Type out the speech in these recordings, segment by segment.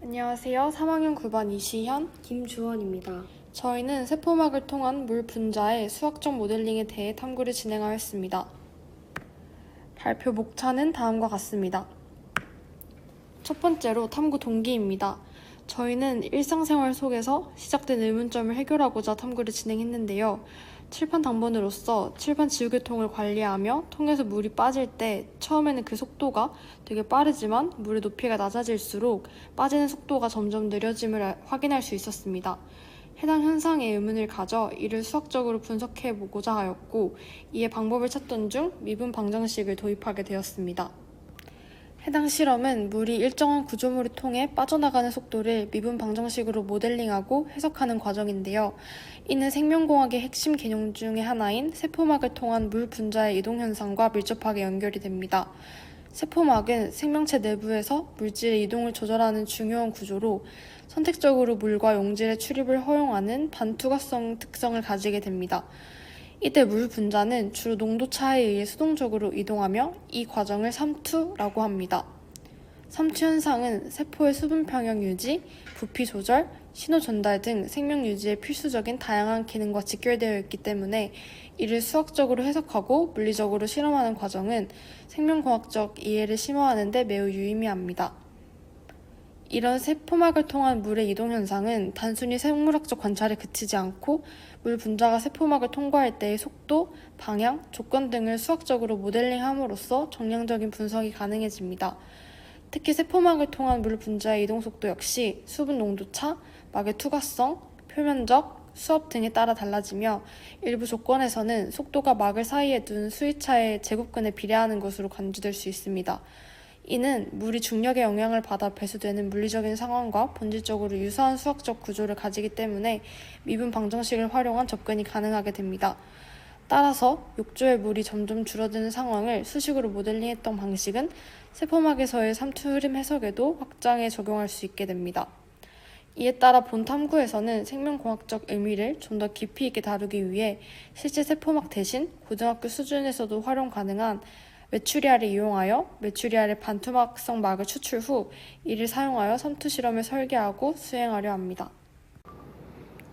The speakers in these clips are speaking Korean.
안녕하세요. 3학년 9반 이시현, 김주원입니다. 저희는 세포막을 통한 물 분자의 수학적 모델링에 대해 탐구를 진행하였습니다. 발표 목차는 다음과 같습니다. 첫 번째로 탐구 동기입니다. 저희는 일상생활 속에서 시작된 의문점을 해결하고자 탐구를 진행했는데요. 칠판 당번으로서 칠판 지우개통을 관리하며 통에서 물이 빠질 때 처음에는 그 속도가 되게 빠르지만 물의 높이가 낮아질수록 빠지는 속도가 점점 느려짐을 확인할 수 있었습니다. 해당 현상에 의문을 가져 이를 수학적으로 분석해 보고자 하였고, 이에 방법을 찾던 중 미분 방정식을 도입하게 되었습니다. 해당 실험은 물이 일정한 구조물을 통해 빠져나가는 속도를 미분 방정식으로 모델링하고 해석하는 과정인데요. 이는 생명공학의 핵심 개념 중의 하나인 세포막을 통한 물 분자의 이동 현상과 밀접하게 연결이 됩니다. 세포막은 생명체 내부에서 물질의 이동을 조절하는 중요한 구조로 선택적으로 물과 용질의 출입을 허용하는 반투과성 특성을 가지게 됩니다. 이때 물 분자는 주로 농도 차에 의해 수동적으로 이동하며 이 과정을 삼투라고 합니다. 삼투 현상은 세포의 수분 평형 유지, 부피 조절, 신호 전달 등 생명 유지에 필수적인 다양한 기능과 직결되어 있기 때문에 이를 수학적으로 해석하고 물리적으로 실험하는 과정은 생명공학적 이해를 심화하는 데 매우 유의미합니다. 이런 세포막을 통한 물의 이동 현상은 단순히 생물학적 관찰에 그치지 않고 물 분자가 세포막을 통과할 때의 속도, 방향, 조건 등을 수학적으로 모델링함으로써 정량적인 분석이 가능해집니다. 특히 세포막을 통한 물 분자의 이동 속도 역시 수분 농도차, 막의 투과성, 표면적, 수압 등에 따라 달라지며 일부 조건에서는 속도가 막을 사이에 둔 수위차의 제곱근에 비례하는 것으로 간주될 수 있습니다. 이는 물이 중력의 영향을 받아 배수되는 물리적인 상황과 본질적으로 유사한 수학적 구조를 가지기 때문에 미분 방정식을 활용한 접근이 가능하게 됩니다. 따라서 욕조의 물이 점점 줄어드는 상황을 수식으로 모델링했던 방식은 세포막에서의 삼투 흐름 해석에도 확장해 적용할 수 있게 됩니다. 이에 따라 본 탐구에서는 생명공학적 의미를 좀 더 깊이 있게 다루기 위해 실제 세포막 대신 고등학교 수준에서도 활용 가능한 메추리알을 이용하여 메추리알의 반투막성 막을 추출 후 이를 사용하여 삼투 실험을 설계하고 수행하려 합니다.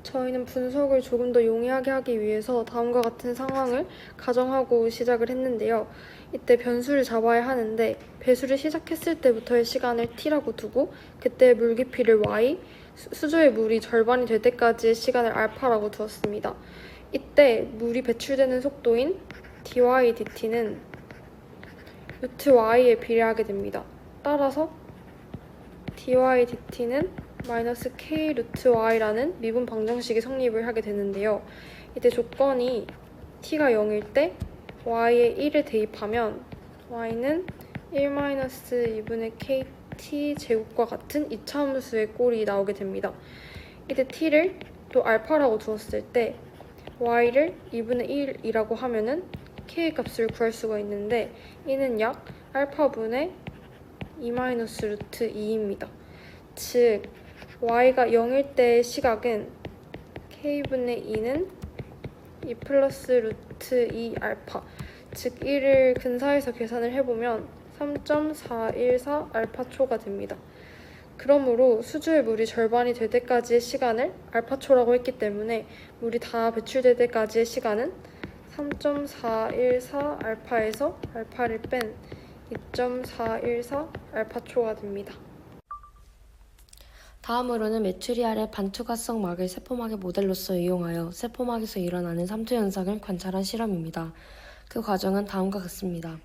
저희는 분석을 조금 더 용이하게 하기 위해서 다음과 같은 상황을 가정하고 시작을 했는데요. 이때 변수를 잡아야 하는데 배수를 시작했을 때부터의 시간을 t라고 두고 그때의 물 깊이를 y, 수조의 물이 절반이 될 때까지의 시간을 알파라고 두었습니다. 이때 물이 배출되는 속도인 dy dt는 루트 y에 비례하게 됩니다. 따라서 dy dt는 마이너스 k 루트 y라는 미분 방정식이 성립을 하게 되는데요. 이때 조건이 t가 0일 때 y에 1을 대입하면 y는 1-2분의 kt 제곱과 같은 이차함수의 꼴이 나오게 됩니다. 이때 t를 또 알파라고 두었을 때 y를 2분의 1이라고 하면은 k 값을 구할 수가 있는데 이는 약 알파분의 2-루트 2입니다. 즉 y가 0일 때의 시각은 k분의 2는 2 플러스 루트 2 알파, 즉 1을 근사해서 계산을 해보면 3.414 알파초가 됩니다. 그러므로 수조의 물이 절반이 될 때까지의 시간을 알파초라고 했기 때문에 물이 다 배출될 때까지의 시간은 3.414 알파에서 알파를 뺀 2.414 알파초가 됩니다. 다음으로는 메추리알의 반투과성 막을 세포막의 모델로서 이용하여 세포막에서 일어나는 삼투 현상을 관찰한 실험입니다. 그 과정은 다음과 같습니다.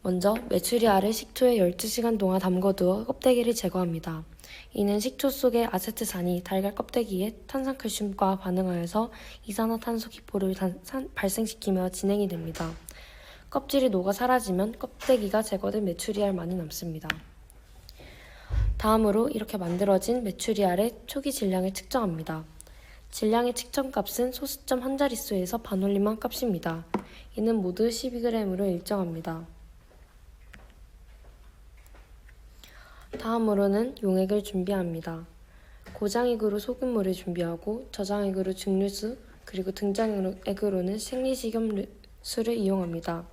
먼저 메추리알을 식초에 12시간 동안 담궈두어 껍데기를 제거합니다. 이는 식초 속의 아세트산이 달걀 껍데기에 탄산칼슘과 반응하여서 이산화탄소 기포를 발생시키며 진행이 됩니다. 껍질이 녹아 사라지면 껍데기가 제거된 메추리알만이 남습니다. 다음으로 이렇게 만들어진 메추리알의 초기 질량을 측정합니다. 질량의 측정값은 소수점 한 자릿수에서 반올림한 값입니다. 이는 모두 12g으로 일정합니다. 다음으로는 용액을 준비합니다. 고장액으로 소금물을 준비하고 저장액으로 증류수, 그리고 등장액으로는 생리식염수를 이용합니다.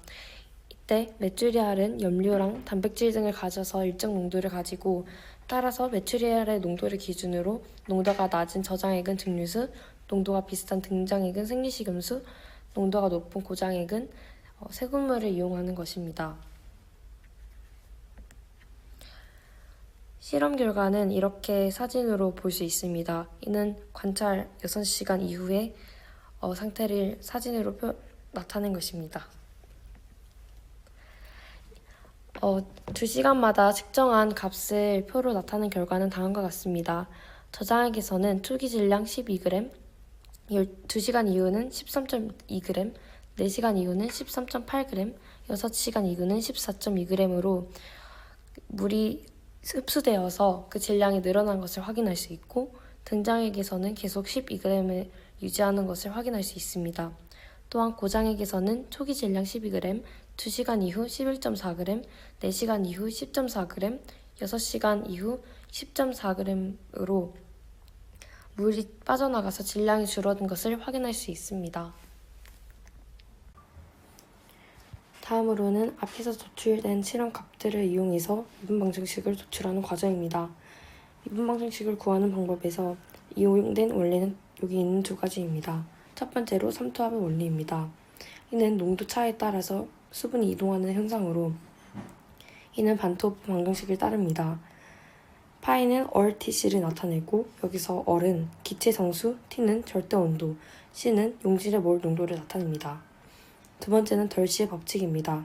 이때 메추리알은 염료랑 단백질 등을 가져서 일정 농도를 가지고 따라서 메추리알의 농도를 기준으로 농도가 낮은 저장액은 증류수, 농도가 비슷한 등장액은 생리식염수, 농도가 높은 고장액은 세군물을 이용하는 것입니다. 실험 결과는 이렇게 사진으로 볼 수 있습니다. 이는 관찰 6시간 이후의 상태를 사진으로 나타낸 것입니다. 2시간마다 측정한 값을 표로 나타낸 결과는 다음과 같습니다. 저장액에서는 초기 질량 12g, 12시간 이후는 13.2g, 4시간 이후는 13.8g, 6시간 이후는 14.2g으로 물이 흡수되어서 그 질량이 늘어난 것을 확인할 수 있고 등장액에서는 계속 12g을 유지하는 것을 확인할 수 있습니다. 또한 고장액에서는 초기 질량 12g, 2시간 이후 11.4g, 4시간 이후 10.4g, 6시간 이후 10.4g으로 물이 빠져나가서 질량이 줄어든 것을 확인할 수 있습니다. 다음으로는 앞에서 도출된 실험 값들을 이용해서 미분 방정식을 도출하는 과정입니다. 미분 방정식을 구하는 방법에서 이용된 원리는 여기 있는 두 가지입니다. 첫 번째로 삼투압의 원리입니다. 이는 농도 차에 따라서 수분이 이동하는 현상으로 이는 반투호프 방정식을 따릅니다. 파이는 얼 Tc를 나타내고 여기서 얼은 기체 상수, T는 절대 온도, C는 용질의 몰 농도를 나타냅니다. 두 번째는 덜시의 법칙입니다.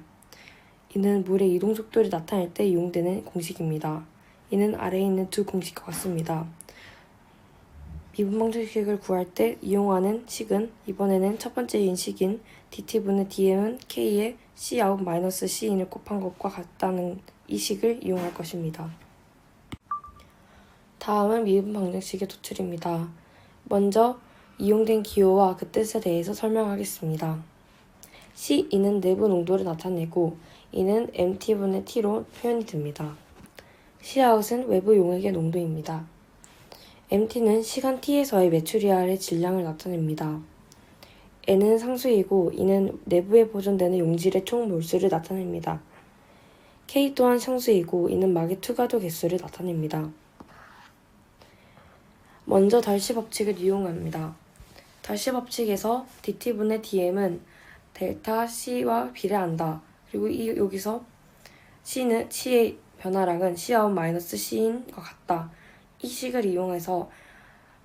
이는 물의 이동 속도를 나타낼 때 이용되는 공식입니다. 이는 아래에 있는 두 공식과 같습니다. 미분 방정식을 구할 때 이용하는 식은 이번에는 첫 번째인 식인 dt분의 dm은 k에 cout 마이너스 cin을 곱한 것과 같다는 이 식을 이용할 것입니다. 다음은 미분 방정식의 도출입니다. 먼저 이용된 기호와 그 뜻에 대해서 설명하겠습니다. C이는 내부 농도를 나타내고 이는 mt분의 t로 표현이 됩니다. cout은 외부 용액의 농도입니다. mt는 시간 t에서의 메추리알의 질량을 나타냅니다. n은 상수이고 이는 내부에 보존되는 용질의 총 몰수를 나타냅니다. k 또한 상수이고 이는 막의 투과도 개수를 나타냅니다. 먼저 덜시 법칙을 이용합니다. 덜시 법칙에서 dt분의 dm은 델타 C와 비례한다. 그리고 여기서 C의 변화량은 Cout 마이너스 C인 것 같다. 이 식을 이용해서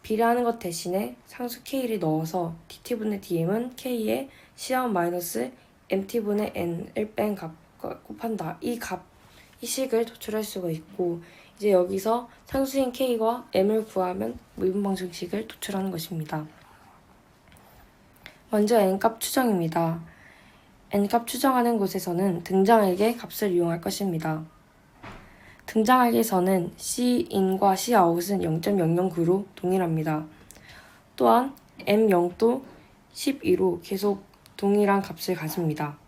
비례하는 것 대신에 상수 K를 넣어서 dt분의 dm은 K에 Cout 마이너스 mt분의 n을 뺀 값과 곱한다. 이 식을 도출할 수가 있고 이제 여기서 상수인 K와 m을 구하면 미분 방정식을 도출하는 것입니다. 먼저 n값 추정입니다. n값 추정하는 곳에서는 등장액의 값을 이용할 것입니다. 등장액에서는 C인과 Cout은 0.009로 동일합니다. 또한 M0도 12로 계속 동일한 값을 가집니다.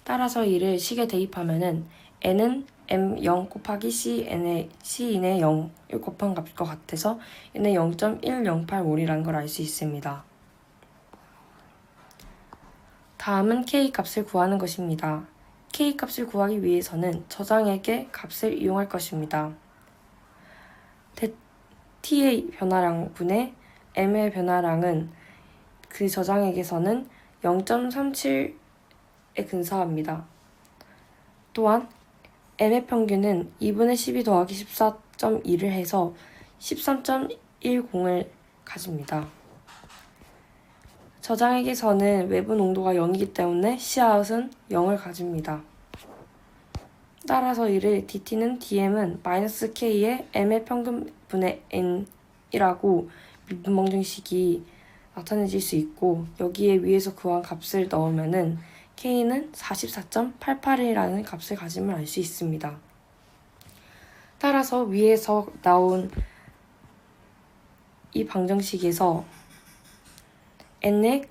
따라서 이를 식에 대입하면 n은 M0 곱하기 Cin의 0을 곱한 값과 같아서 얘는 0.108몰이라는 걸 알 수 있습니다. 다음은 K값을 구하는 것입니다. K값을 구하기 위해서는 저장액의 값을 이용할 것입니다. T의 변화량분의 M의 변화량은 그 저장액에서는 0.37에 근사합니다. 또한 M의 평균은 2분의 12 더하기 14.2를 해서 13.10을 가집니다. 저장액에서는 외부 농도가 0이기 때문에 Cout은 0을 가집니다. 따라서 이를 dt는 dm은 마이너스 k의 m의 평균분의 n이라고 미분 방정식이 나타내질 수 있고 여기에 위에서 구한 값을 넣으면은 k는 44.88이라는 값을 가짐을 알 수 있습니다. 따라서 위에서 나온 이 방정식에서 n에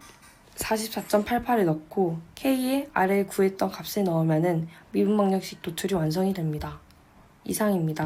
44.88을 넣고 k에 아래에 구했던 값을 넣으면 미분 방정식 도출이 완성이 됩니다. 이상입니다.